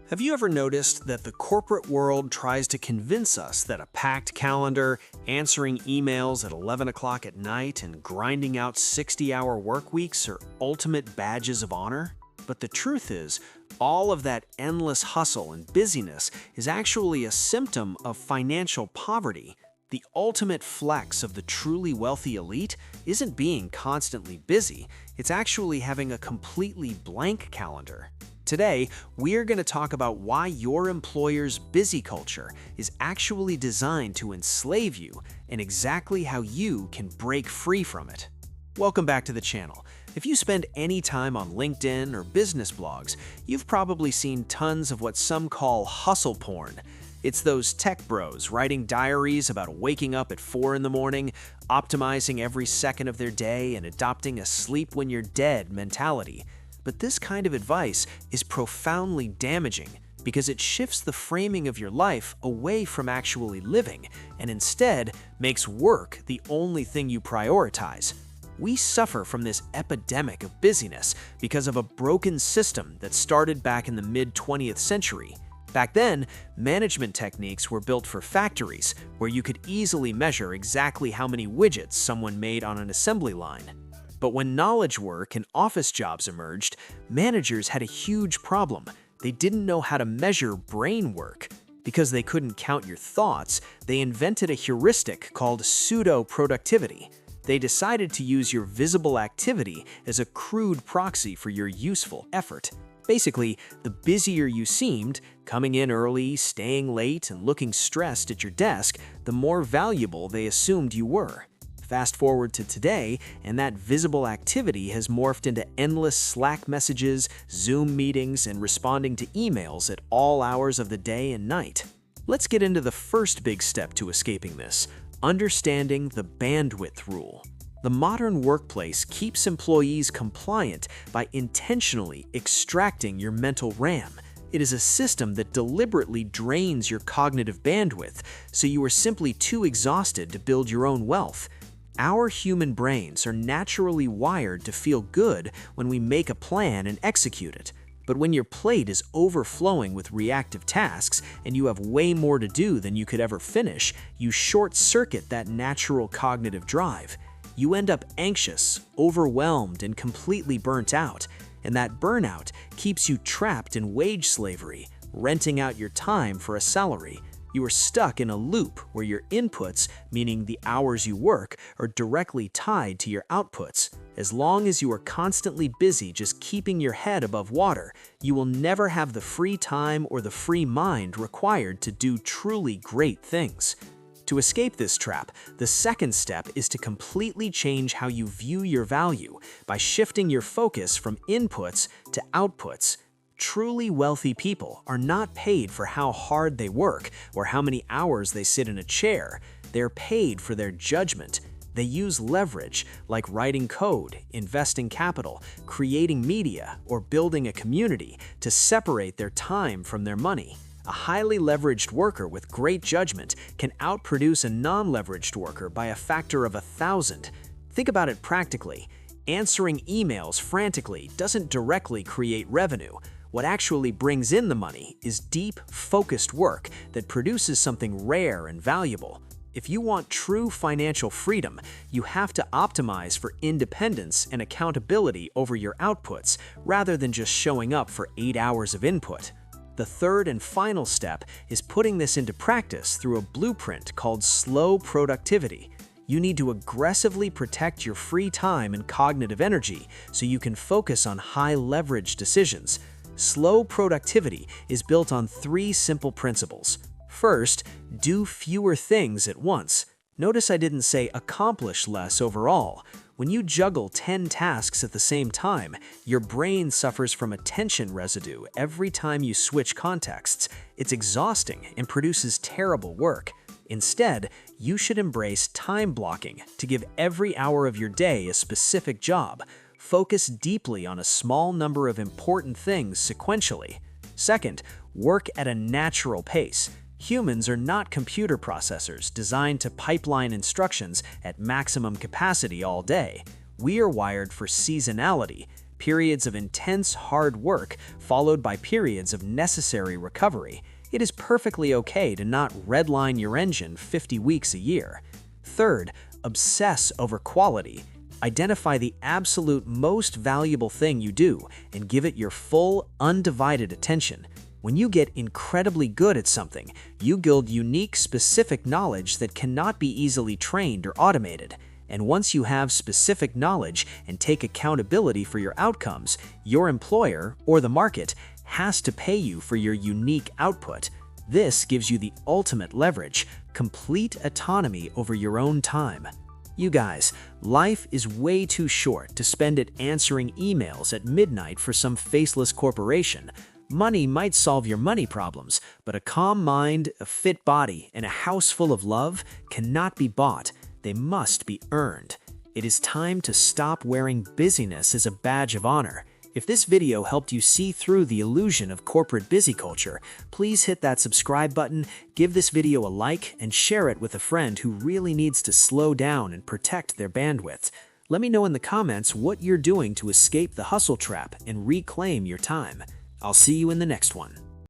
Have you ever noticed that the corporate world tries to convince us that a packed calendar, answering emails at 11 o'clock at night, and grinding out 60-hour work weeks are ultimate badges of honor? But the truth is, all of that endless hustle and busyness is actually a symptom of financial poverty. The ultimate flex of the truly wealthy elite isn't being constantly busy, it's actually having a completely blank calendar. Today, we're going to talk about why your employer's busy culture is actually designed to enslave you and exactly how you can break free from it. Welcome back to the channel. If you spend any time on LinkedIn or business blogs, you've probably seen tons of what some call hustle porn. It's those tech bros writing diaries about waking up at 4 in the morning, optimizing every second of their day, and adopting a sleep when you're dead mentality. But this kind of advice is profoundly damaging because it shifts the framing of your life away from actually living and instead makes work the only thing you prioritize. We suffer from this epidemic of busyness because of a broken system that started back in the mid-20th century. Back then, management techniques were built for factories where you could easily measure exactly how many widgets someone made on an assembly line. But when knowledge work and office jobs emerged, managers had a huge problem. They didn't know how to measure brain work. Because they couldn't count your thoughts, they invented a heuristic called pseudo-productivity. They decided to use your visible activity as a crude proxy for your useful effort. Basically, the busier you seemed, coming in early, staying late, and looking stressed at your desk, the more valuable they assumed you were. Fast forward to today, and that visible activity has morphed into endless Slack messages, Zoom meetings, and responding to emails at all hours of the day and night. Let's get into the first big step to escaping this: understanding the bandwidth rule. The modern workplace keeps employees compliant by intentionally extracting your mental RAM. It is a system that deliberately drains your cognitive bandwidth, so you are simply too exhausted to build your own wealth. Our human brains are naturally wired to feel good when we make a plan and execute it. But when your plate is overflowing with reactive tasks and you have way more to do than you could ever finish, you short-circuit that natural cognitive drive. You end up anxious, overwhelmed, and completely burnt out. And that burnout keeps you trapped in wage slavery, renting out your time for a salary. You are stuck in a loop where your inputs, meaning the hours you work, are directly tied to your outputs. As long as you are constantly busy just keeping your head above water, you will never have the free time or the free mind required to do truly great things. To escape this trap, the second step is to completely change how you view your value by shifting your focus from inputs to outputs. Truly wealthy people are not paid for how hard they work or how many hours they sit in a chair. They're paid for their judgment. They use leverage, like writing code, investing capital, creating media, or building a community, to separate their time from their money. A highly leveraged worker with great judgment can outproduce a non-leveraged worker by a factor of 1,000. Think about it practically. Answering emails frantically doesn't directly create revenue. What actually brings in the money is deep, focused work that produces something rare and valuable. If you want true financial freedom, you have to optimize for independence and accountability over your outputs, rather than just showing up for 8 hours of input. The third and final step is putting this into practice through a blueprint called slow productivity. You need to aggressively protect your free time and cognitive energy so you can focus on high-leverage decisions. Slow productivity is built on 3 simple principles. First, do fewer things at once. Notice I didn't say accomplish less overall. When you juggle 10 tasks at the same time, your brain suffers from attention residue every time you switch contexts. It's exhausting and produces terrible work. Instead, you should embrace time blocking to give every hour of your day a specific job. Focus deeply on a small number of important things sequentially. Second, work at a natural pace. Humans are not computer processors designed to pipeline instructions at maximum capacity all day. We are wired for seasonality. periods of intense hard work followed by periods of necessary recovery. It is perfectly okay to not redline your engine 50 weeks a year. Third, obsess over quality. Identify the absolute most valuable thing you do and give it your full, undivided attention. When you get incredibly good at something, you build unique, specific knowledge that cannot be easily trained or automated. And once you have specific knowledge and take accountability for your outcomes, your employer or the market has to pay you for your unique output. This gives you the ultimate leverage, complete autonomy over your own time. You guys, life is way too short to spend it answering emails at midnight for some faceless corporation. Money might solve your money problems, but a calm mind, a fit body, and a house full of love cannot be bought. They must be earned. It is time to stop wearing busyness as a badge of honor. If this video helped you see through the illusion of corporate busy culture, please hit that subscribe button, give this video a like, and share it with a friend who really needs to slow down and protect their bandwidth. Let me know in the comments what you're doing to escape the hustle trap and reclaim your time. I'll see you in the next one.